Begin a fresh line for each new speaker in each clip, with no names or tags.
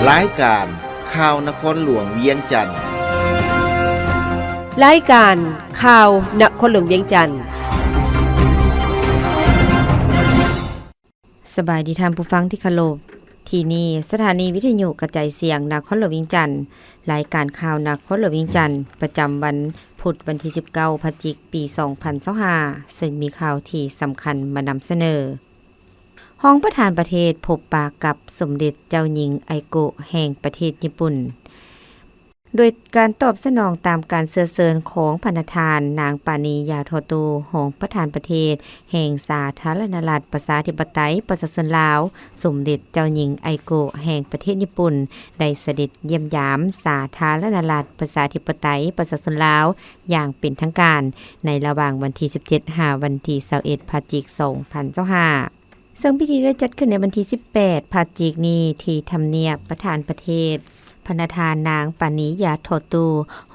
รายการข่าวนครหลวงเวียงจันทน์
รายการข่าวนครหลวงเวียงจันทน์สบายดีท่านผู้ฟังที่เคารพที่นี่สถานีวิทยุกระจายเสียงนครหลวงเวียงจันทน์รายการข่าวนครหลวงเวียงจันทน์ประจำวันพุธวันที่19พฤศจิกายนปี2025ซึ่งมีข่าวที่สำคัญมานำเสนอห้องประธานประเทศพบปะกับสมเด็จเจ้าหญิงไอโกะแห่งประเทศญี่ปุ่นโดยการตอบสนองตามการเชื้อเชิญของพันธานนางปานียาโทโตของประธานประเทศแห่งสาธารณรัฐประชาธิปไตยประชาชนลาวสมเด็จเจ้าหญิงไอโกะแห่งประเทศญี่ปุ่นได้เสด็จเยี่ยมยามสาธารณรัฐประชาธิปไตยประชาชนลาวอย่างเป็นทางการในระหว่างวันที่17หาวันที่21พฤศจิกายน2025ซึ่งพิธีได้จัดขึ้นในวันที่18พฤศจิกายนนี้ที่ทำเนียบประธานประเทศพันธานนางปานิยาโทตู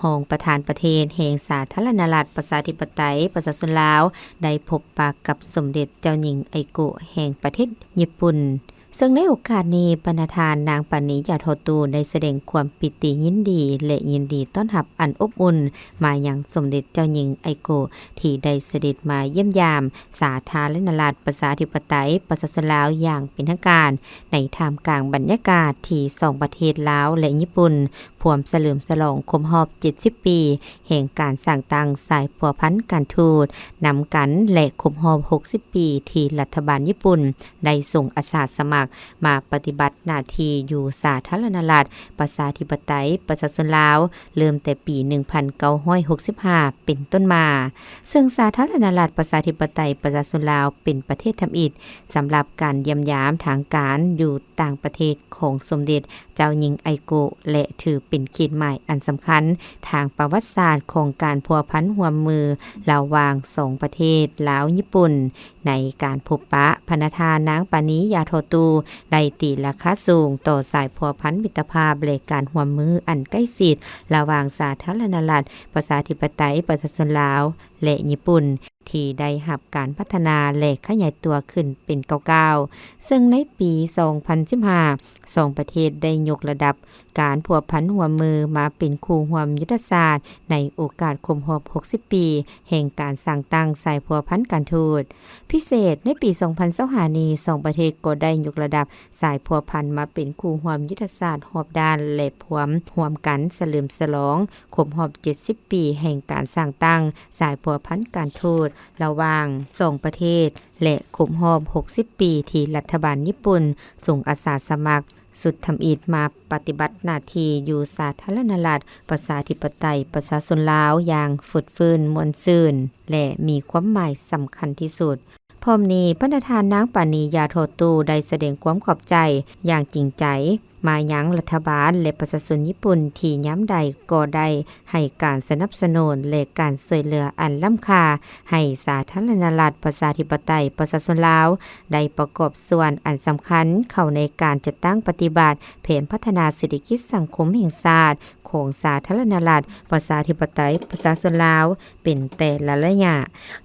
รองประธานประเทศแห่งสาธารณรัฐประชาธิปไตยประชาชนลาวได้พบปะกับสมเด็จเจ้าหญิงไอโกะแห่งประเทศญี่ปุ่นซึ่งในโอกาสนี้พันธานนางปานิยาโทตูได้แสดงความปิติยินดีและยินดีต้อนรับอันอบอุ่นมายังสมเด็จเจ้าหญิงไอโกะที่ได้เสด็จมาเยี่ยมยามสาธารณรัฐประชาธิปไตยประชาชนลาวอย่างเป็นทางการในท่ามกลางบรรยากาศที่สองประเทศลาวและญี่ปุ่นพร้อมเฉลิมฉลองครบรอบ70ปีแห่งการสร้างตั้งสายพัวพันการทูตนำกันและครบรอบ60ปีที่รัฐบาลญี่ปุ่นได้ส่งอาสาสมัครมาปฏิบัติหน้าที่อยู่สาธารณรัฐประชาธิปไตยประชาชนลาวเริ่มแต่ปี1965เป็นต้นมาซึ่งสาธารณรัฐประชาธิปไตยประชาชนลาวเป็นประเทศทำอิฐสำหรับการเยี่ยมยามทางการอยู่ต่างประเทศของสมเด็จเจ้าหญิงไอโกะและถือเป็นขีดหมายอันสำคัญทางประวัติศาสตร์ของการพัวพันร่วมมือระหว่างสองประเทศลาวญี่ปุ่นในการพบปะพันธานนางปานิยาโทตูได้ตีราคาสูงต่อสายพัวพันมิตรภาพและการร่วมมืออันใกล้ชิดระหว่างสาธารณรัฐประชาธิปไตยประชาชนลาวและญี่ปุ่นที่ได้รับการพัฒนาและขยายตัวขึ้นเป็นก้าวๆซึ่งในปี2015สองประเทศได้ยกระดับการพัวพันร่วมมือมาเป็นคู่ร่วมยุทธศาสตร์ในโอกาสครบรอบ60ปีแห่งการสร้างตั้งสายพัวพันการทูตพิเศษในปี2025นี้สองประเทศก็ได้ยกระดับสายพัวพันมาเป็นคู่ร่วมยุทธศาสตร์รอบด้านและพร้อมร่วมกันเฉลิมฉลองครบรอบ70ปีแห่งการสร้างตั้งสายพัวพันการทูตระหว่างสองประเทศและครบรอบ60ปีที่รัฐบาลญี่ปุ่นส่งอาสาสมัครสุดทำอิฐมาปฏิบัติหน้าที่อยู่สาธารณรัฐประชาธิปไตยประชาชนลาวอย่างฝืดฟื้นมวลซื่นและมีความหมายสำคัญที่สุดพร้อมนี้พันธานนางปานิยาโทตูได้แสดงความขอบใจอย่างจริงใจมายังรัฐบาลและประชาชนญี่ปุ่นที่ย้ำใดก็ได้ให้การสนับสนุนและการช่วยเหลืออันล้ำค่าให้สาธารณรัฐประชาธิปไตยประชาชนลาวได้ประกอบส่วนอันสำคัญเข้าในการจัดตั้งปฏิบัติแผนพัฒนาเศรษฐกิจสังคมแห่งชาติของสาธารณรัฐประชาธิปไตยประชาชนลาวเป็นแต่ละระยะ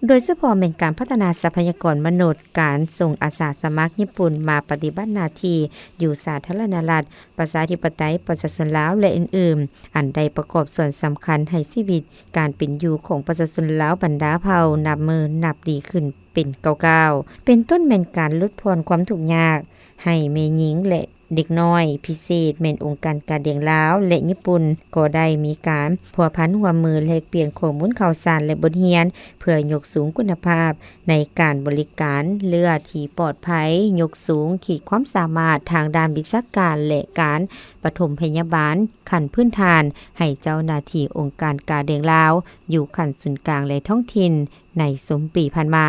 โดยเฉพาะเป็นการพัฒนาทรัพยากรมนุษย์การส่งอาสาสมัครญี่ปุ่นมาปฏิบัติหน้าที่อยู่สาธารณรัฐประชาธิปไตยประชาชนลาวและอื่นๆอันใดประกอบส่วนสำคัญให้ชีวิตการเป็นอยู่ของประชาชนลาวบรรดาเผ่านับมือนับดีขึ้นเป็นก้าวๆเป็นต้นแม่นการลดพรความทุกข์ยากให้แม่หญิงและเด็กน้อยพิเศษแม่นองค์การการเลี้ยงลาวและญี่ปุ่นก็ได้มีการพัวพันร่วมมือแลกเปลี่ยนข้อมูลข่าวสารและบทเรียนเพื่อยกสูงคุณภาพในการบริการเลือดที่ปลอดภัยยกสูงขีดความสามารถทางด้านวิชาการและการปฐมพยาบาลขั้นพื้นฐานให้เจ้าหน้าที่องค์การการเลี้ยงลาวอยู่ขั้นศูนย์กลางและท้องถิ่นในสมปีผ่านมา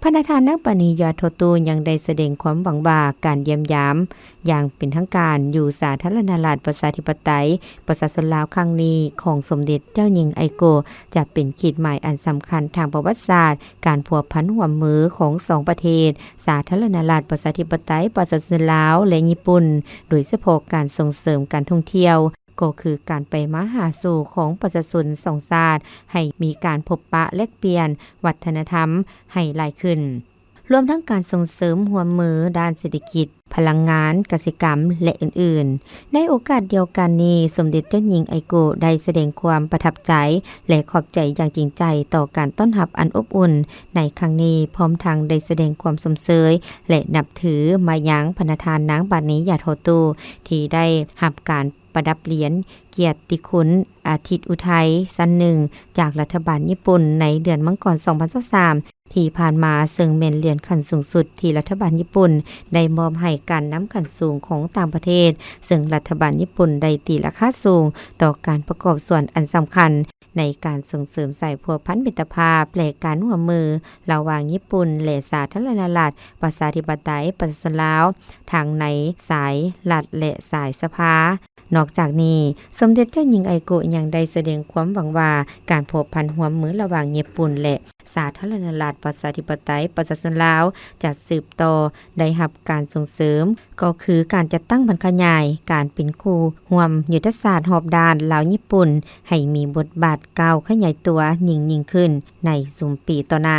พันธานนางปานิยาโทตูยังได้แสดงความหวังว่าการเยี่ยมยามอย่างเป็นทางการอยู่สาธารณรัฐประชาธิปไตยประชาชนลาวครั้งนี้ของสมเด็จเจ้าหญิงไอโกะจะเป็นขีดหมายอันสำคัญทางประวัติศาสตร์การพัวพันร่วมมือของสองประเทศสาธารณรัฐประชาธิปไตยประชาชนลาวและญี่ปุ่นโดยเฉพาะการส่งเสริมการท่องเที่ยวก็คือการไปมาหาสู่ของประชาชนสองชาติให้มีการพบปะแลกเปลี่ยนวัฒนธรรมให้หลายขึ้น รวมทั้งการส่งเสริมร่วมมือด้านเศรษฐกิจพลังงานกสิกรรมและอื่นๆในโอกาสเดียวกันนี้สมเด็จเจ้าหญิงไอโกะได้แสดงความประทับใจและขอบใจอย่างจริงใจต่อการต้อนรับอันอบอุ่นในครั้งนี้พร้อมทั้งได้แสดงความสมเสยและนับถือมายังพระประธานนางบัดนี้ยาโทโตที่ได้รับการประดับเหรียญเกียรติคุณอาทิตย์อุทัยสั้นหนึ่งจากรัฐบาลญี่ปุ่นในเดือนมังกร 2023ที่ผ่านมาซึ่งเป็นเหรียญขั้นสูงสุดที่รัฐบาลญี่ปุ่นได้มอบให้การนำขั้นสูงของต่างประเทศซึ่งรัฐบาลญี่ปุ่นได้ตีราคาสูงต่อการประกอบส่วนอันสำคัญในการส่งเสริมสายพัวพันมิตรภาพและการร่วมมือระหว่างญี่ปุ่นและสาธารณรัฐประชาธิปไตยประชาชนลาวทางในสายรัฐและสายสภานอกจากนี้สมเด็จเจ้าหญิงไอโกะยังได้แสดงความหวังว่าการผูกพันร่วมมือระหว่างญี่ปุ่นและสาธารณรัฐประชาธิปไตยประชาชนลาวจะสืบต่อได้รับการส่งเสริมก็คือการจัดตั้งบรรขยายการเป็นคู่ร่วมยุทธศาสตร์รอบด้านลาวญี่ปุ่นให้มีบทบาทก้าวขยายตัวยิ่งขึ้นในสุมปีต่อหน้า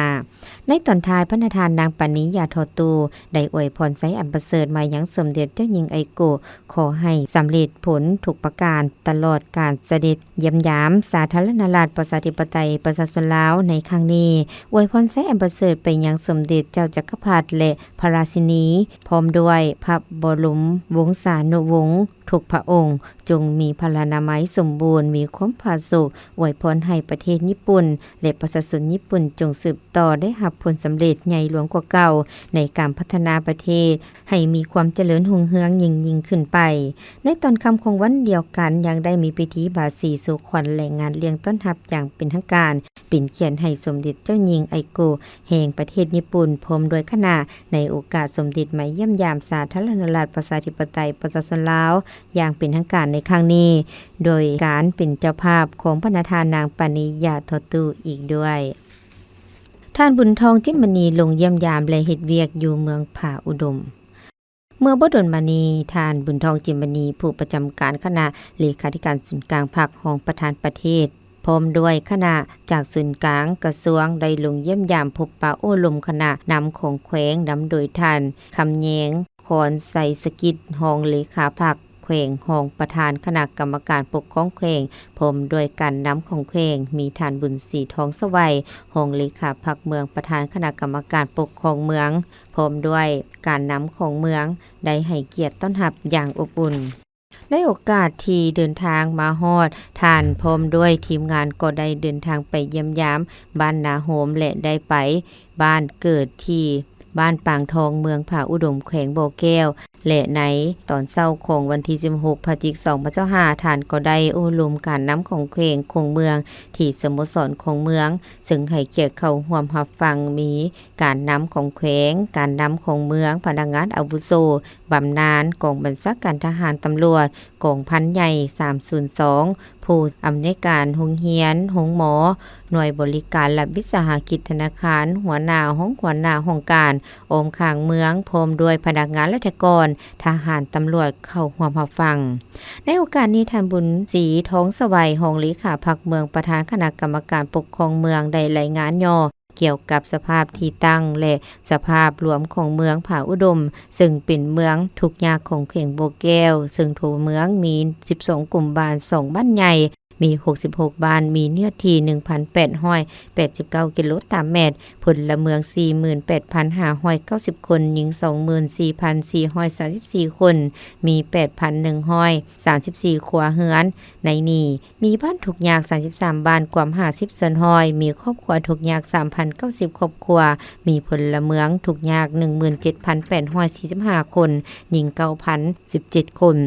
ในตอนท้ายพระประธานนางปณิยาโทตูได้อวยพรไสอันประเสริฐมายังสมเด็จเจ้าหญิงไอโกะขอให้สำเร็จผลทุกประการตลอดการเสด็จเยี่ยมยามสาธารณรัฐประชาธิปไตยประชาชนลาวในครั้งนี้อวยพรไสอันประเสริฐไปยังสมเด็จเจ้าจักรพรรดิและพระราชินีพร้อมด้วยพระบรมวงศานุวงศ์ทุกพระองค์จงมีพลานามัยสมบูรณ์มีความผาสุกอวยพรให้ประเทศญี่ปุ่นและประชาชนญี่ปุ่นจงสืบต่อได้รับผลสำเร็จใหญ่หลวงกว่าเก่าในการพัฒนาประเทศให้มีความเจริญรุ่งเรืองยิ่งขึ้นไปในตอนค่ำของวันเดียวกันยังได้มีพิธีบาสีสู่ขวัญและงานเลี้ยงต้อนรับอย่างเป็นทางการเป็นเกียรติให้สมเด็จเจ้าหญิงไอโกะแห่งประเทศญี่ปุ่นพร้อมโดยคณะในโอกาสสมเด็จมาเยี่ยมยามสาธารณรัฐประชาธิปไตยประชาชนลาวอย่างเป็นทางการในครั้งนี้โดยการเป็นเจ้าภาพของพระประธานนางปณิยาโทตูอีกด้วยท่านบุญทองจิมมณีลงเยี่ยมยามและเฮ็ดเวียกอยู่เมืองผาอุดมเมื่อบ่ดนมานี้ท่านบุญทองจิมมณีผู้ประจำการคณะเลขาธิการศูนย์กลางพรรคของประธานประเทศพร้อมด้วยคณะจากศูนย์กลางกระทรวงได้ลงเยี่ยมยามพบปะโอ้ลมคณะนำของแขวงนำโดยท่านคำแยงคอนไสสกิจรองเลขาพรรคแขวงรองประธานคณะกรรมการปกครองแขวงพร้อมด้วยการนำของแขวงมีท่านบุญศรีทองสวัยรองเลขาพรรคเมืองประธานคณะกรรมการปกครองเมืองพร้อมด้วยการนำของเมืองได้ให้เกียรติต้อนรับอย่างอบอุ่นในโอกาสที่เดินทางมาฮอดท่านพร้อมด้วยทีมงานก็ได้เดินทางไปเยี่ยมยามบ้านนาโฮมและได้ไปบ้านเกิดที่บ้านปางทองเมืองผาอุดมแขวงบ่อแก้วและในตอนเช้าของวันที่16พฤศจิกายน2565ท่านก็ได้โอ้ลมการนำของแขวงคงเมืองที่สโมสรของเมืองซึ่งให้เกียรติเข้าร่วมรับฟังมีการนำของแขวงการนำของเมืองพนักงานอาวุโสบำนาญกองบัญชาการทหารตำรวจกองพันใหญ่302ผู้อำนวยการโรงเรียนโรงหมอหน่วยบริการและวิสาหกิจธนาคารหัวหน้าห้องการอมข้างเมืองพร้อมด้วยพนักงานราชการทหารตำรวจเข้าร่วมรับฟังในโอกาสนี้ท่านบุญศรีทองสวัยรองเลขาพรรคเมืองประธานคณะกรรมการปกครองเมืองได้รายงานย่อเกี่ยวกับสภาพที่ตั้งและสภาพรวมของเมืองผาอุดมซึ่งเป็นเมืองทุกข์ยากของแขวงบ่อแก้วซึ่งทั่วเมืองมี12กลุ่มบ้าน2บ้านใหญ่มี66บ้านมีเนื้อที่ 1,889 กิโลตารเมตรพลเมือง 48,590 คนหญิง 24,434 คนมี 8,134 ครัวเรือนในนี้มีบ้านทุกข์ยาก33บ้านกว่า50ส่วนห้อยมีครอบครัวทุกข์ยาก 3,090 ครอบครัวมีพลเมืองทุกข์ยาก 17,845 คนหญิง 9,017 คน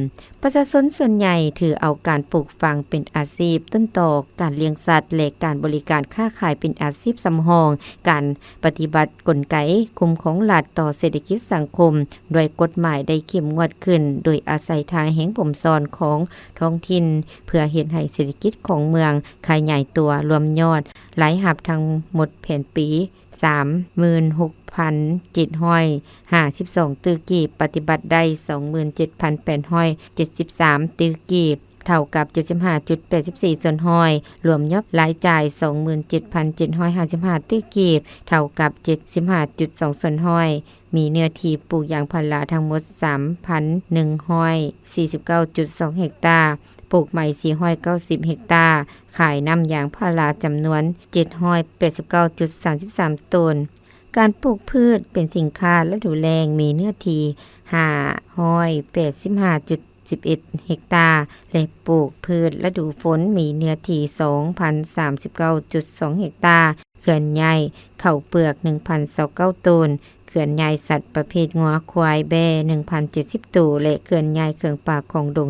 ประชาชนส่วนใหญ่ถือเอาการปลูกฝังเป็นอาชีพต้นตอการเลี้ยงสัตว์และการบริการค้าขายเป็นอาชีพสำรองการปฏิบัติกลไกคุ้มของรัฐต่อเศรษฐกิจสังคมโดยกฎหมายได้เข้มงวดขึ้นโดยอาศัยทางแห่งผมซ้อนของท้องถิ่นเพื่อเฮ็ดให้เศรษฐกิจของเมืองขยายตัวรวมยอดรายรับทั้งหมดแผ่นปี36,752 ตื้อกีบปฏิบัติได้ 27,873 ตื้อกีบ เท่ากับ 75.84 ส่วนห้อยรวมยอดรายจ่าย 27,755 ตื้อกีบเท่ากับ 75.2 ส่วนห้อยมีเนื้อที่ปลูกยางพาราทั้งหมด 3,149.2 เฮกตาร์ปลูกใหม่490 เฮกตาร์ขายน้ำยางพาราจำนวน 789.33 ต้นการปลูกพืชเป็นสินค้าฤดูแล้งมีเนื้อที่585.11 เฮกตาร์และปลูกพืชฤดูฝนมีเนื้อที่ 2,039.2 เฮกตาร์เขื่อนใหญ่ข้าวเปลือก 1,029 ต้นเขื่อนใหญ่สัตว์ประเภทงัวควายแบ 1,070 ตัวและเขื่อนใหญ่เครื่องป่าของดง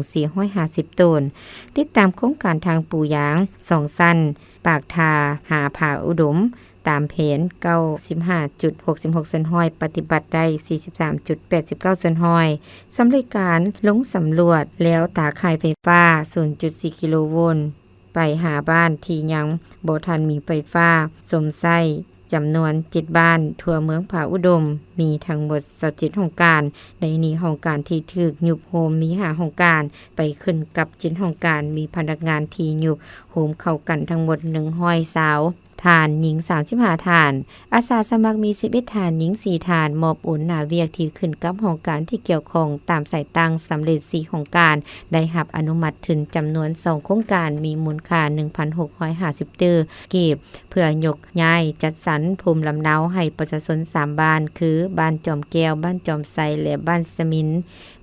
450 ต้นติดตามโครงการทางปูยาง2สั้นปากทาหาผาอุดมตามแผน 95.66 ส่วนห้อยปฏิบัติได้ 43.89 ส่วนห้อยสำเร็จการลงสำรวจแล้วตาข่ายไฟฟ้า 0.4 กิโลโวลต์ไปหาบ้านที่ยังบ่ทันมีไฟฟ้าสมไส้จำนวน7บ้านทั่วเมืองผาอุดมมีทั้งหมด27โครงการในนี้โครงการที่ถูกยุบโฮมมี5โครงการไปขึ้นกับ7โครงการมีพนักงานที่ยุบโฮมเข้ากันทั้งหมด100สาวฐานหญิง35ฐานอาสาสมัครมี11ฐานหญิง4ฐานมอบอุ่นหนาเวียกที่ขึ้นกับโครงการที่เกี่ยวข้องตามสายตั้งสำเร็จ4โครงการได้รับอนุมัติถึงจำนวน2โครงการมีมูลค่า 1,650 ตื้อกีบเพื่อยกย้ายจัดสรรภูมิลำเนาให้ประชาชน3บ้านคือบ้านจอมแก้วบ้านจอมไซและบ้านสมิน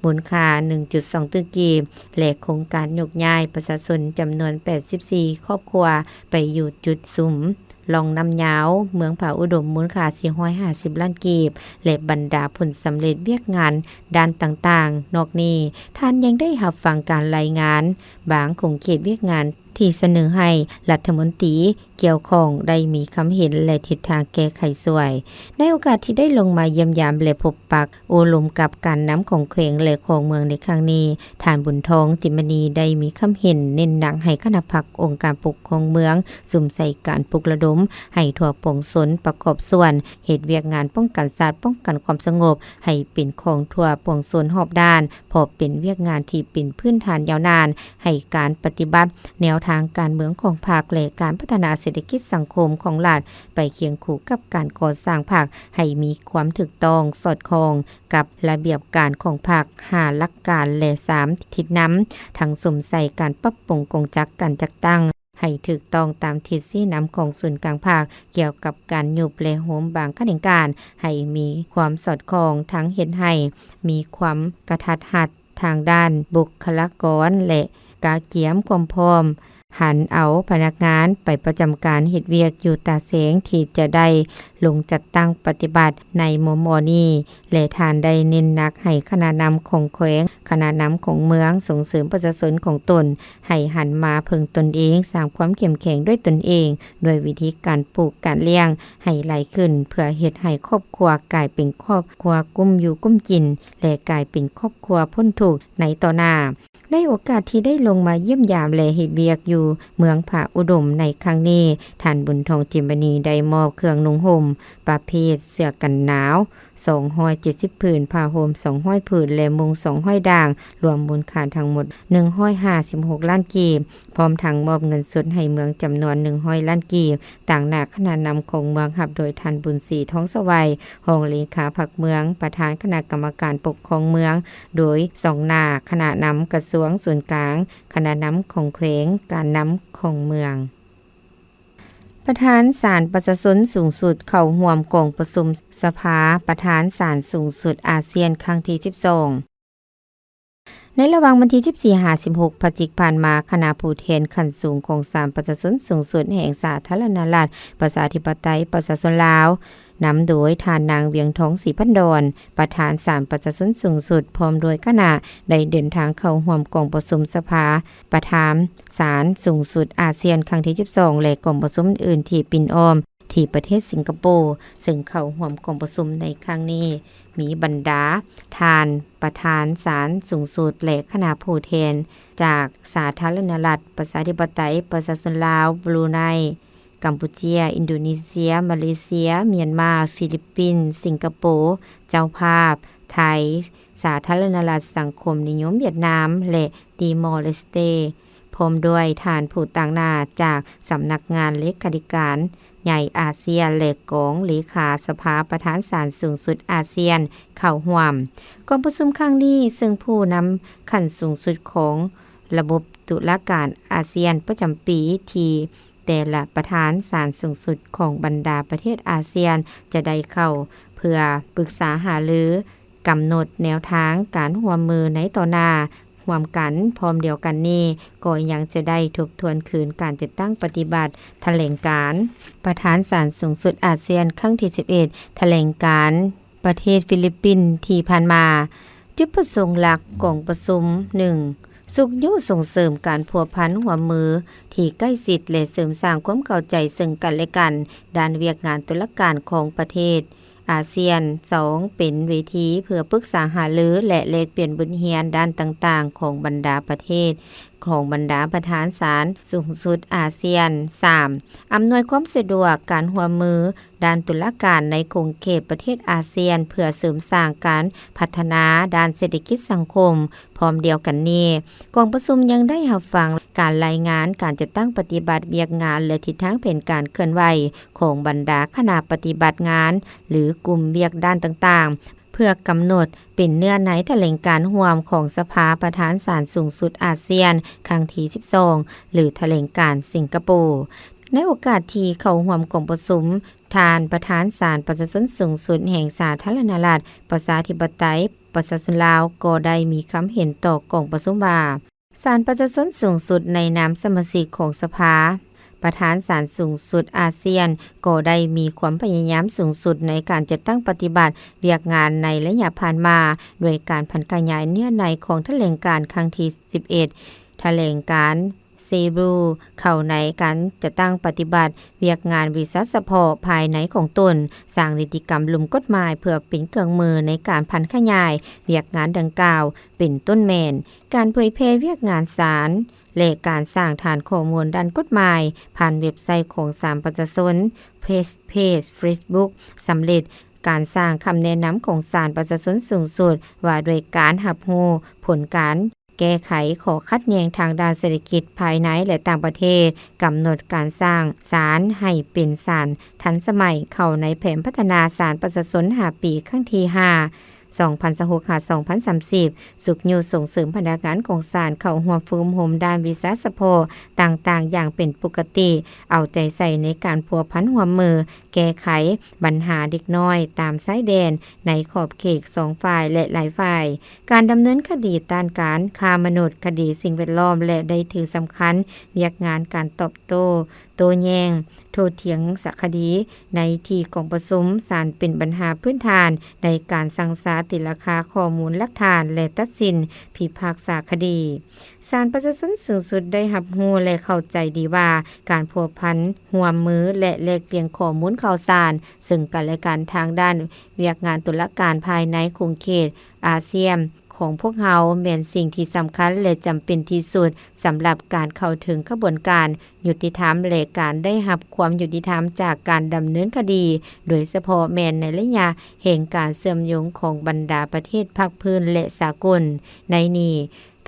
มูลค่า 1.2 ตื้อกีบและโครงการยกย้ายประชาชนจำนวน84ครอบครัวไปอยู่จุดสุมลองน้ำยาวเมืองผาอุดมมูลค่า450ล้านกีบและบรรดาผลสำเร็จเวียกงานด้านต่างๆนอกนี้ท่านยังได้รับฟังการรายงานบางของเขตเวียกงานที่เสนอให้รัฐมนตรีเกี่ยวข้องได้มีคำเห็นและทิศทางแก้ไขสวยในโอกาสที่ได้ลงมาเยี่ยมยามและพบปะโอลมกับการน้ำของแขวงและของเมืองในครั้งนี้ท่านบุญทองจิมณีได้มีคำเห็นเน้นหนักให้คณะพรรคองค์การปกครองเมืองสุ่มใส่การปลุกระดมให้ทั่วปวงชนประกอบส่วนเหตุเวียกงานป้องกันศาสตร์ป้องกันความสงบให้เป็นของทั่วปวงชนรอบด้านพอเป็นเวียกงานที่เป็นพื้นฐานยาวนานให้การปฏิบัติแนวทางการเมืองของพรรคและการพัฒนาเศรษฐกิจสังคมของรัฐไปเคียงคู่กับการก่อสร้างพรรคให้มีความถูกต้องสอดคล้องกับระเบียบการของพรรค5หลักการและ3ทิศนำทั้งสมใส่การปรับปรุงกงจักการจัดตั้งให้ถูกต้องตามทิศชี้นำของศูนย์กลางภาคเกี่ยวกับการยุบและโหมบางขั้นการให้มีความสอดคล้องทั้งเห็นให้มีความกระทัดรัดทางด้านบุคลากรและกาเกียมความพร้อมหันเอาพนักงานไปประจำการเฮ็ดเวียกอยู่ตาเสงที่จะได้ลงจัดตั้งปฏิบัติในมม.นี้และทานได้เน้นหนักให้คณะนำของแขวงคณะนำของเมืองส่งเสริมประชาชนของตนให้หันมาพึ่งตนเองสร้างความเข้มแข็งด้วยตนเองด้วยวิธีการปลูกการเลี้ยงให้ไหลขึ้นเพื่อเฮ็ดให้ครอบครัวกลายเป็นครอบครัวกุ้มอยู่กุ้มกินและกลายเป็นครอบครัวพ้นทุกข์ในต่อหน้าในโอกาสที่ได้ลงมาเยี่ยมยามและเฮ็ดเวียกอยู่เมืองผาอุดมในครั้งนี้ท่านบุญทองจิมณีได้มอบเครื่องนุ่งห่มประเภทเสื้อกันหนาว270ผืนผ้าห่ม200ผืนและมุง200ด่างรวมมูลค่าทั้งหมด156ล้านกีบพร้อมทั้งมอบเงินสดให้เมืองจำนวน100ล้านกีบต่างหน้าคณะนำของเมืองรับโดยท่านบุญศรีท้องสวัยรองเลขาพรรคเมืองประธานคณะกรรมการปกครองเมืองโดยสองหน้าคณะนำกระทรวงส่วนกลางคณะนำของแขวงการนำของเมืองประธานศาลประชาชนสูงสุดเข้าร่วมกองประชุมสภาประธานศาลสูงสุดอาเซียนครั้งที่12ในระหว่างวันที่14-16พฤศจิกายนผ่านมาคณะผู้แทนขั้นสูงของศาลประชาชนสูงสุดแห่งสาธารณรัฐประชาธิปไตยประชาชนลาวนำโดยท่านนางเวียงทองศรีพันดรประธานศาลประชาชนสูงสุดพร้อมโดยคณะได้เดินทางเข้าร่วมกองประชุมสภาประธานศาลสูงสุดอาเซียนครั้งที่12และกองประชุมอื่นที่ปิ่นอ้อมที่ประเทศสิงคโปร์ซึ่งเข้าร่วมกองประชุมในครั้งนี้มีบรรดาท่านประธานศาลสูงสุดและคณะผู้แทนจากสาธารณรัฐประชาธิปไตยประชาชนลาวบรูไนกัมพูเชียอินโดนีเซียมาเลเซียเมียนมาฟิลิปปินส์สิงคโปร์เจ้าภาพไทยสาธารณรัฐสังคมนิยมเวียดนามและติมอร์เลสเต พร้อมด้วยฐานผู้ต่างหน้าจากสำนักงานเลขาธิการใหญ่อาเซียนและกองเลขาสภาประธานศาลสูงสุดอาเซียนเข้าร่วมกองประชุมครั้งนี้ซึ่งผู้นำขั้นสูงสุดของระบบตุลาการอาเซียนประจำปีที่แต่ละประธานศาลสูงสุดของบรรดาประเทศอาเซียนจะได้เข้าเพื่อปรึกษาหารือกำหนดแนวทางการร่วมมือในต่อหน้าร่วมกันพร้อมเดียวกันนี้ก็ยังจะได้ทบทวนคืนการจัดตั้งปฏิบัติแถลงการประธานศาลสูงสุดอาเซียนครั้งที่11แถลงการประเทศฟิลิปปินส์ที่ผ่านมาจุดประสงค์หลักของประชุม 1. สุขยุส่งเสริมการพัวพันร่วมมือที่ใกล้ชิดและเสริมสร้างความเข้าใจซึ่งกันและกันด้านเวียกงานตุลาการของประเทศอาเซียน 2. เป็นเวทีเพื่อปรึกษาหารือและแลกเปลี่ยนบทเรียนด้านต่างๆของบรรดาประเทศของบรรดาประธานศาลสูงสุดอาเซียน 3. อำนวยความสะดวกการร่วมมือด้านตุลาการในขอบเขตประเทศอาเซียนเพื่อเสริมสร้างการพัฒนาด้านเศรษฐกิจสังคมพร้อมเดียวกันนี้กองประชุมยังได้รับฟังการรายงานการจัดตั้งปฏิบัติเวียกงานและทิศทางแผนการเคลื่อนไหวของบรรดาคณะปฏิบัติงานหรือกลุ่มเวียกด้านต่างๆเพื่อกำหนดเป็นเนื้อในแถลงการร่วมของสภาประธานศาลสูงสุดอาเซียนครั้งที่12หรือแถลงการสิงคโปร์ในโอกาสที่เข้าร่วมกองประชุมทานประธานศาลประชาชนสูงสุดแห่งสาธารณรัฐประชาธิปไตยประชาชนลาวก็ได้มีคำเห็นต่อกองประชุมว่าศาลประชาชนสูงสุดในนามสมาชิกของสภาประธานศาลสูงสุดอาเซียนก็ได้มีความพยายามสูงสุดในการจัดตั้งปฏิบัติเวียกงานในระยะผ่านมาโดยการพันขยายเนื้อในของแถลงการครั้งที่11แถลงการเซบรูเข้าในการจะตั้งปฏิบัติเวียกงานวิสาสะเพาะภายในของตนสร้างนิติกรรมลุมกฎหมายเพื่อเป็นเครื่องมือในการพันขยายเวียกงานดังกล่าวเป็นต้นแมนการเผยแพร่เวียกงานศาลและการสร้างฐานข้อมูลด้านกฎหมายผ่านเว็บไซต์ของศาลประชาชนเพจ Facebook สำเร็จการสร้างคำแนะนำของศาลประชาชนสูงสุดว่าโดยการรับรู้ผลการแก้ไขข้อขัดแย้งทางด้านเศรษฐกิจภายในและต่างประเทศกำหนดการสร้างศาลให้เป็นศาลทันสมัยเข้าในแผนพัฒนาศาลประชาชน5 ปีครั้งที่5 2026-2030 สุขยูส่งเสริมพนักงานของศาลเข้าร่วมฝึกอบรมด้านวิชาสะโพต่างๆอย่างเป็นปกติเอาใจใส่ในการพัวพันร่วมมือแก้ไขปัญหาเด็กน้อยตามชายแดนในขอบเขต2ฝ่ายและหลายฝ่ายการดำเนินคดีต้านการค้ามนุษย์คดีสิ่งแวดล้อมและได้ถือสำคัญเวียกงานการตอบโต้แย้งโทษเถียงสักคดีในที่กองประชุมศาลเป็นปัญหาพื้นฐานในการสั่งสาติราคาข้อมูลหลักฐานและตัดสินพิพากษาคดีศาลประชาชนสูงสุดได้รับรู้และเข้าใจดีว่าการพัวพันร่วมมือและแลกเปลี่ยนข้อมูลข่าวสารซึ่งกันและกันทางด้านเวียกงานตุลาการภายในขอบเขตอาเซียนของพวกเราแม่นสิ่งที่สำคัญและจำเป็นที่สุดสำหรับการเข้าถึงกระบวนการยุติธรรมและการได้รับความยุติธรรมจากการดำเนินคดีโดยเฉพาะแม่นในระยะแห่งการเชื่อมโยงของบรรดาประเทศภาคพื้นและสากลในนี้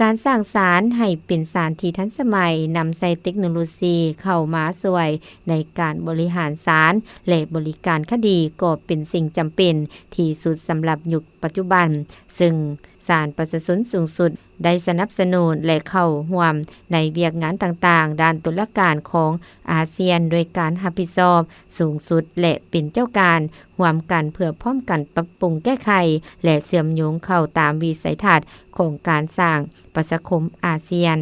การสร้างศาลให้เป็นศาลที่ทันสมัยนำใส่เทคโนโลยีเข้ามาช่วยในการบริหารศาลและบริการคดีก็เป็นสิ่งจำเป็นที่สุดสำหรับยุคปัจจุบันซึ่งศาลประชาชนสูงสุดได้สนับสนุนและเข้าร่วมในเวียกงานต่างๆด้านตุลาการของอาเซียนโดยการรับผิดชอบสูงสุดและเป็นเจ้าการร่วมกันเพื่อพร้อมกันปรับปรุงแก้ไขและเชื่อมโยงเข้าตามวิสัยทัศน์ของการสร้างประชาคมอาเซียน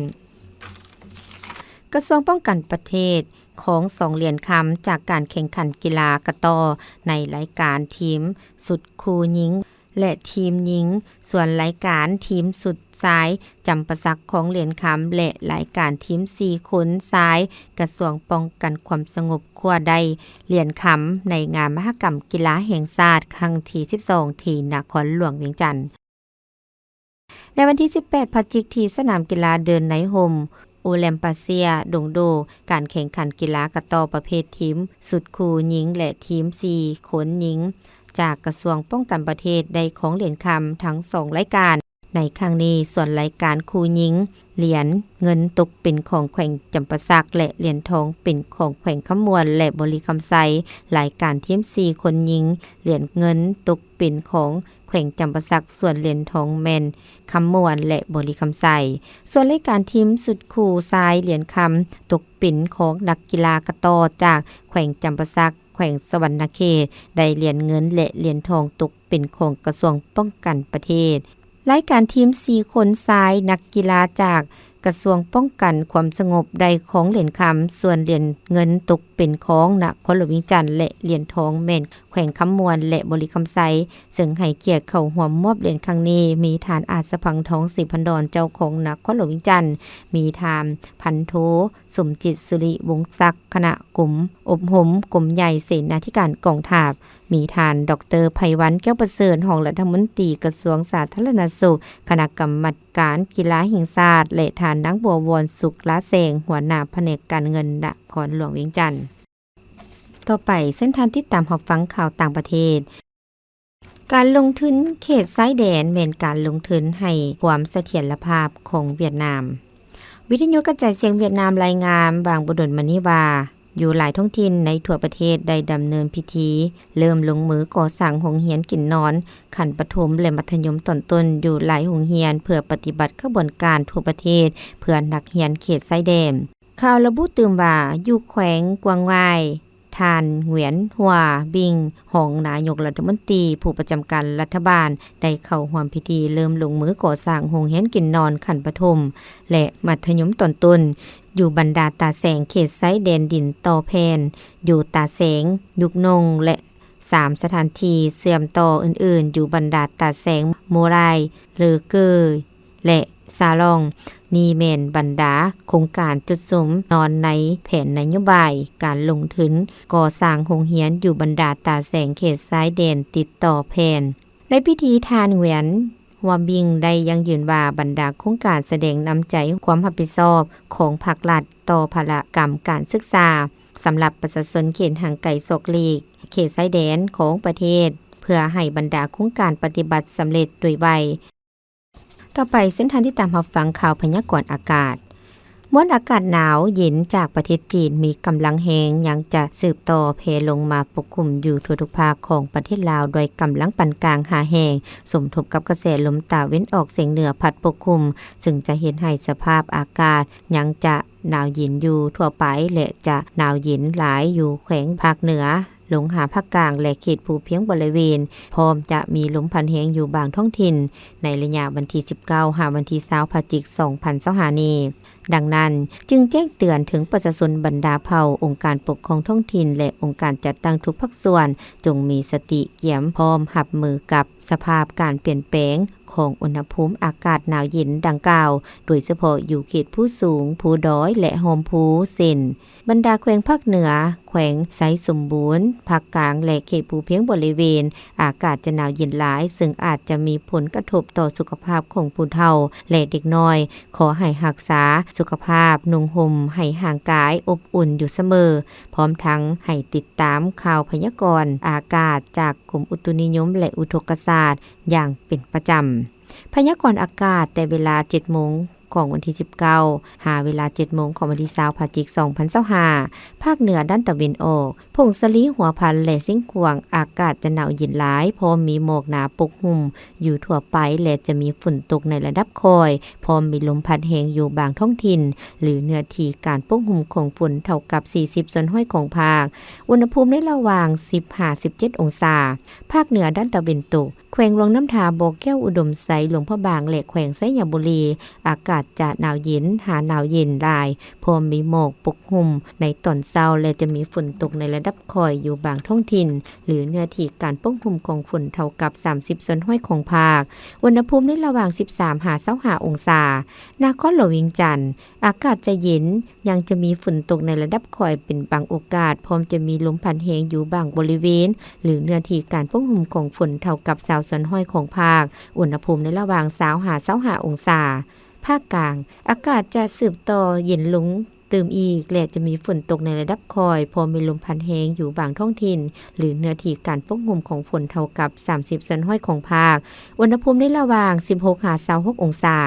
กระทรวงป้องกันประเทศของ2เหรียญคำจากการแข่งขันกีฬากระตอในรายการทีมสุดคูหญิงและทีมหญิงส่วนรายการทีมสุดซ้ายจำประสักของเหรียญคำและรายการทีม4คนซ้ายกระทรวงป้องกันความสงบขั้วใดเหรียญคำในงานมหกรรมกีฬาแห่งชาติครั้งที่12ที่นครหลวงเวียงจันทน์ในวันที่18พฤศจิกายนที่สนามกีฬาเดินในโฮมโอแลมปาเซียดงโดการแข่งขันกีฬากระตอประเภททีมสุดคู่หญิงและทีม4คนหญิงจากกระทรวงป้องกันประเทศได้ของเหรียญคำทั้ง2รายการ ในครั้งนี้ส่วนรายการครูหญิงเหรียญเงินตกเป็นของแขวงจำปาสักและเหรียญทองเป็นของแขวงคำมวนและบริคำไซรายการทีม4คนหญิงเหรียญเงินตกเป็นของแขวงจำปาสักส่วนเหรียญทองแมนคำมวนและบริคำไซส่วนรายการทีมสุดคู่ทรายเหรียญคำตกเป็นของนักกีฬากระตอจากแขวงจำปาสักแขวงสวรรณเขตได้เหรียญเงินและเหรียญทองตกเป็นของกระทรวงป้องกันประเทศรายการทีม4คนทรายนักกีฬาจากกระทรวงป้องกันความสงบได้ของเหรียญคำส่วนเหรียญเงินตกเป็นของนครหลวงวิงจันทร์และเหรียญทองแม่นแขวงคำมวนและบริคำไซซึ่งให้เกียรติเข้าร่วมมอบเหรียญครั้งนี้มีฐานอาจสะพังทองศรีพันดรเจ้าของนครหลวงวิงจันทร์มีทามพันโทสมจิตสุริวงศ์ศักดิ์คณะกลุ่มอบรมกลุ่มใหญ่เสนาธิการกองทัพมีทานดรไพวันแก้วประเสริฐรองรัฐมนตรีกระทรวงสาธารณสุขคณะกรรมการกีฬาแห่งชาติและทานนักบัววอนสุขละแสงหัวหน้าแผนกการเงินนครหลวงเวียงจันทน์ต่อไปเส้นทางที่ตามรับฟังข่าวต่างประเทศการลงทุนเขตชายแดนแม่นการลงทุนให้ความเสถียรภาพของเวียดนามวิทยุกระจายเสียงเวียดนามรายงานบางบดลมณีว่าอยู่หลายท้องถิ่นในทั่วประเทศได้ดำเนินพิธีเริ่มลงมือก่อสร้างโรงเรียนกินนอนขั้นประถมและมัธยมต้นอยู่หลายโรงเรียนเพื่อปฏิบัติกระบวนการทั่วประเทศเพื่อนักเรียนเขตชายแดนข่าวระบุตื่มว่าอยู่แขวงกวางวายทานเหวียนหัวบิงหองนายกรัฐมนตรีผู้ประจำการรัฐบาลได้เข้าร่วมพิธีเริ่มลงมือก่อสร้างโรงเรียนกินนอนขั้นประถมและมัธยมต้นอยู่บรรดาตาแสงเขตชายแดนดินต่อแพนอยู่ตาแสงยุกนงและ3สถานที่เสื่อมต่ออื่นๆอยู่บรรดาตาแสงโมไรหรือเกยและซาลองนี่แม่นบรรดาโครงการจุดสมนอนในแผนนโยบายการลงทุนก่อสร้างโรงเรียนอยู่บรรดาตาแสงเขตชายแดนติดต่อแผนในพิธีทานเหวียนหัวบิงได้ยังยืนว่าบรรดาโครงการแสดงน้ำใจความรับผิดชอบของภาครัฐต่อภารกรรมการศึกษาสำหรับประชาชนเขตห่างไกลศกลีกเขตชายแดนของประเทศเพื่อให้บรรดาโครงการปฏิบัติสำเร็จโดยไวต่อไปเส้นทางที่ตามรับฟังข่าวพยากรณ์อากาศมวลอากาศหนาวเย็นจากประเทศจีนมีกำลังแรงยังจะสืบต่อแผ่ลงมาปกคลุมอยู่ทั่วทุกภาคของประเทศลาวโดยกำลังปานกลางหาแรงสมทบกับกระแสลมตะวันออกเฉียงเหนือพัดปกคลุมซึ่งจะเห็นให้สภาพอากาศยังจะหนาวเย็นอยู่ทั่วไปและจะหนาวเย็นหลายอยู่แขวงภาคเหนือลงหาภาคกลางและเขตภูเพียงบริเวณพร้อมจะมีลมพัดแรงอยู่บางท้องถิ่นในระยะวันที่19หาวันที่20พฤศจิกายน2025นี้ดังนั้นจึงแจ้งเตือนถึงประชาชนบรรดาเผ่าองค์การปกครองท้องถิ่นและองค์การจัดตั้งทุกภาคส่วนจงมีสติเกี่ยมพร้อมรับมือกับสภาพการเปลี่ยนแปลงของอุณหภูมิอากาศหนาวเย็นดังกล่าวโดยเฉพาะอยู่เขตผู้สูงผู้ดอยและหอมภูเส้นบรรดาแขวงภาคเหนือแขวงไสสมบูรณ์ภาคกลางและเขตภูเพียงบริเวณอากาศจะหนาวเย็นหลายซึ่งอาจจะมีผลกระทบต่อสุขภาพของผู้เฒ่าและเด็กน้อยขอให้รักษาสุขภาพนุ่งห่มให้ห่างกายอบอุ่นอยู่เสมอพร้อมทั้งให้ติดตามข่าวพยากรณ์อากาศจากกรมอุตุนิยมและอุทกศาสตร์อย่างเป็นประจำพยากรณ์อากาศแต่เวลา 7:00 นของวันที่19หาเวลา 7:00 นของวันที่20พฤศจิกายน2025ภาคเหนือด้านตะวันออกพงสลีหัวพันและสิงขวางอากาศจะหนาวเย็นหลายพร้อมมีหมอกหนาปกคลุมอยู่ทั่วไปและจะมีฝนตกในระดับคอยพร้อมมีลมพัดแรงอยู่บางท้องถิ่นหรือเนื้อที่การปกคลุมของฝนเท่ากับ40ส่วนห้อยของภาคอุณหภูมิในระหว่าง 15-17 องศาภาคเหนือด้านตะวันตกแขวงหลวงน้ำทาบ่อแก้วอุดมไสหลวงพระบางและแขวงไสยบุรีอากาศจะหนาวเย็นหาหนาวเย็นหลายพร้อมมีหมอกปกคลุมในตอนเช้าและจะมีฝนตกในระดับคอยอยู่บางท้องถิ่นหรือเนื้อที่การปกคลุมของฝนเท่ากับ30ส่วนห้อยของภาคอุณหภูมิในระหว่าง13-25องศานครหลวงวิงจันทน์อากาศจะเย็นยังจะมีฝนตกในระดับคอยเป็นบางโอกาสพร้อมจะมีลมพัดแรงอยู่บางบริเวณหรือเนื้อที่การปกคลุมของฝนเท่ากับ20ส่วนห้อยของภาคอุณหภูมิในระหว่าง20-25องศาภาคกลางอากาศจะสืบต่อเย็นลง เติมอีกและจะมีฝนตกในระดับคอยพอมีลมพัดแรงอยู่บางท้องถิ่นหรือเนื้อที่การปกคลุมของฝนเท่ากับ30ส่วนห้อยของภาคอุณหภูมิในระหว่าง16-26องศา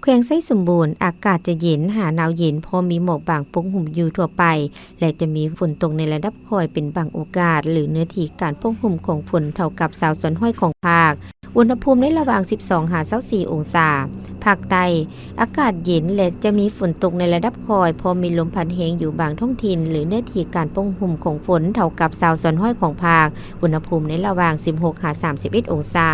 แขวงไส้สมบูรณ์อากาศจะเย็นหาหนาวเย็นพอมีหมอกบางปกคลุมอยู่ทั่วไปและจะมีฝนตกในระดับคอยเป็นบางโอกาสหรือเนื้อที่การปกคลุมของฝนเท่ากับ20ส่วนห้อยของภาคอุณหภูมิในระหว่าง12-24องศาภาคใต้อากาศเย็นและจะมีฝนตกในระดับคอยพอมีลมพัดแรงอยู่บางท้องถิ่นหรือเนื้อที่การปกคลุมของฝนเท่ากับ20ส่วนห้อยของภาคอุณหภูมิในระหว่าง16-31องศา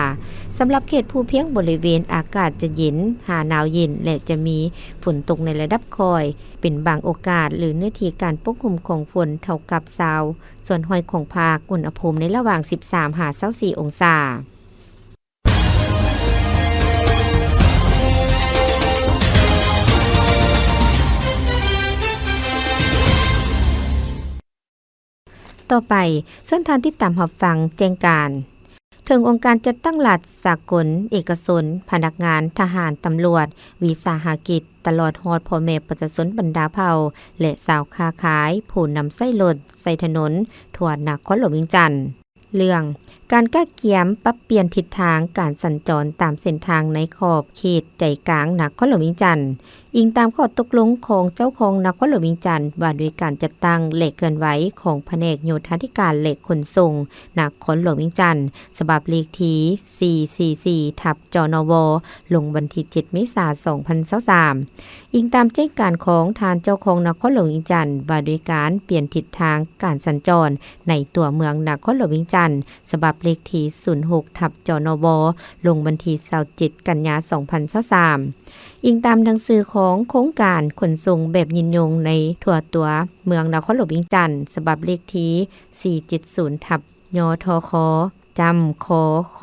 สำหรับเขตภูเพียงบริเวณอากาศจะเย็นหาหนาวเย็นและจะมีฝนตกในระดับคอยเป็นบางโอกาสหรือเนื้อที่การปกคลุมของฝนเท่ากับ20ส่วนห้อยของภาคอุณหภูมิในระหว่าง13-24องศาต่อไปเส้นทางที่ตามรับฟังแจ้งการถึงองค์การจัดตั้งรัฐสากลเอกชนพนักงานทหารตำรวจวิสาหกิจตลอดฮอดพ่อแม่ประชาชนบรรดาเผ่าและสาวค้าขายผู้นำไส้รถใส่ถนนทั่วนครหลวงเวียงจันทน์เรื่องการก้าเกียมปรับเปลี่ยนทิศทางการสัญจรตามเส้นทางในขอบเขตใจกลางนครหลวงเวียงจันทน์อิงตามข้อตกลงของเจ้าของนครหลวงเวียงจันทน์ว่าด้วยการจัดตั้งเลขเคลื่อนไหวของแผนกโยธาธิการเลขขนส่งนครหลวงเวียงจันทน์ฉบับเลขที่444/จนวลงวันที่7เมษายน2023อิงตามแจ้งการของทานเจ้าของนครหลวงเวียงจันทน์ว่าด้วยการเปลี่ยนทิศทางการสัญจรในตัวเมืองนครหลวงเวียงจันทน์ฉบับเลขที่06/จนวลงวันที่27กันยายน2023อิงตามหนังสือของโครงการขนส่งแบบยินยงในทั่วตัวเมืองนครหลวงเวียงจันทน์ฉบับเลขที่470/ยทคจำคข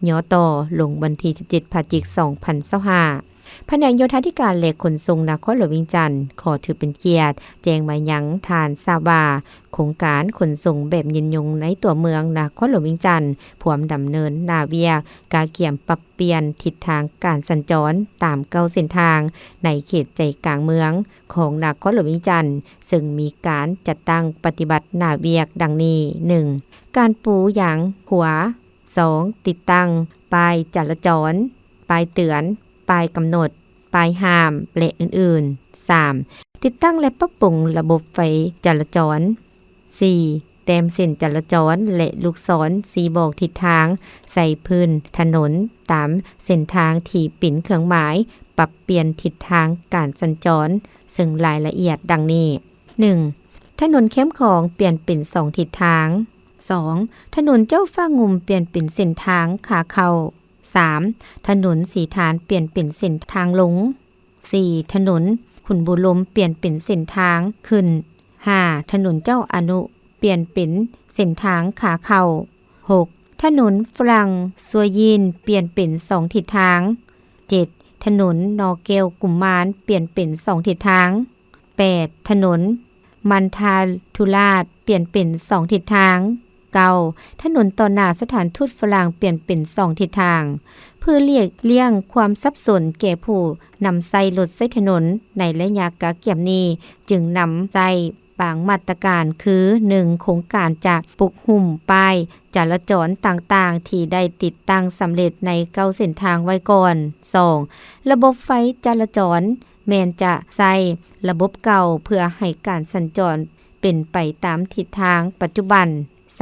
ยตลงวันที่17พฤศจิกายน2025แผนกโยธาธิการและขนส่งนครหลวงเวียงจันทน์ขอถือเป็นเกียรติแจ้งมายังทานทราบว่าโครงการขนส่งแบบยินยงในตัวเมืองนครหลวงเวียงจันทน์พร้อมดำเนินหน้าเวียกกาเกี่ยมปรับเปลี่ยนทิศทางการสัญจรตามเก้าเส้นทางในเขตใจกลางเมืองของนครหลวงเวียงจันทน์ซึ่งมีการจัดตั้งปฏิบัติหน้าเวียกดังนี้ 1. การปูหยางหัว 2. ติดตั้งป้ายจราจรป้ายเตือนป้ายกำหนดป้ายห้ามและอื่นๆ 3. ติดตั้งและปรับปรุงระบบไฟจราจร 4. แต้มเส้นจราจรและลูกศรสีบอกทิศทางใส่พื้นถนนตามเส้นทางที่เป็นเครื่องหมายปรับเปลี่ยนทิศทางการสัญจรซึ่งรายละเอียดดังนี้ 1. ถนนเข้มของเปลี่ยนเป็น2ทิศทาง 2. ถนนเจ้าฟ้างุ่มเปลี่ยนเป็นเส้นทางขาเข้า 3. ถนนสีฐานเปลี่ยนเป็นเส้นทางลง 4. ถนนขุนบุรมเปลี่ยนเป็นเส้นทางขึ้น 5. ถนนเจ้าอนุเปลี่ยนเป็นเส้นทางขาเข้า 6. ถนนฝรั่งซัวยินเปลี่ยนเป็น2ทิศทาง 7. ถนนนอเกลกุมมานเปลี่ยนเป็น2ทิศทาง 8. ถนนมันทาทุราชเปลี่ยนเป็น2ทิศทาง 9. ถนนต่อหน้าสถานทูตฝรั่งเปลี่ยนเป็น2ทิศทางเพื่อเลี่ยงความสับสนแก่ผู้นำใส่รถใส่ถนนในระยะกะเกียมนี้จึงนำใส่บางมาตรการคือ 1. โครงการจะปลุกหุ่มป้ายจราจรต่างๆที่ได้ติดตั้งสำเร็จในเก้าเส้นทางไว้ก่อน 2. ระบบไฟจราจรแม้นจะใส่ระบบเก่าเพื่อให้การสัญจรเป็นไปตามทิศทางปัจจุบัน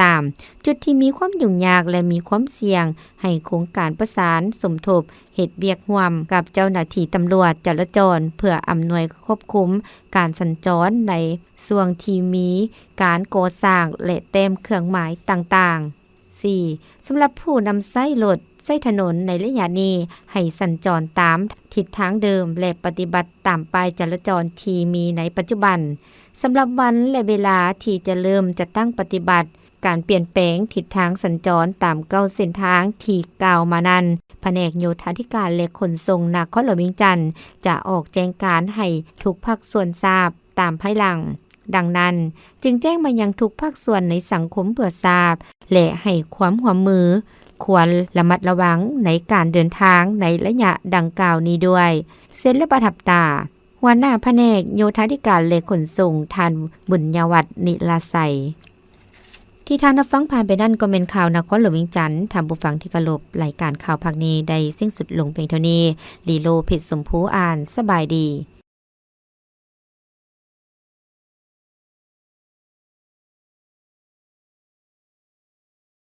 3. จุดที่มีความยุ่งยากและมีความเสี่ยงให้โครงการประสานสมทบเหตุเวียกร่วมกับเจ้าหน้าที่ตำรวจจราจรเพื่ออำนวยควบคุมการสัญจรในช่วงที่มีการก่อสร้างและแต้มเครื่องหมายต่างๆ 4. สำหรับผู้นำใช้รถใช้ถนนในระยะนี้ให้สัญจรตามทิศทางเดิมและปฏิบัติตามป้ายจราจรที่มีในปัจจุบันสำหรับวันและเวลาที่จะเริ่มจะตั้งปฏิบัติการเปลี่ยนแปลงทิศทางสัญจรตามเก้าเส้นทางที่กล่าวมานั้นแผนกโยธาธิการและขนส่งนครหลวงเวียงจันทน์จะออกแจ้งการให้ทุกภาคส่วนทราบตามภายหลังดังนั้นจึงแจ้งมายังทุกภาคส่วนในสังคมเพื่อทราบและให้ความร่วมมือควรระมัดระวังในการเดินทางในระยะดังกล่าวนี้ด้วยเส้นและประทับตา หัวหน้าแผนกโยธาธิการเลขขนส่งท่านบุญยวัฒน์นิลาไสยที่ท่านรับฟังผ่านไปนั่นก็เป็นข่าวนครหลวงเวียงจันทน์ท่านผู้ฟังที่เคารพรายการข่าวภาคนี้ได้สิ้นสุดลงเพียงเท่านี้ลีโลเพชรสมภูอ่านสบายดี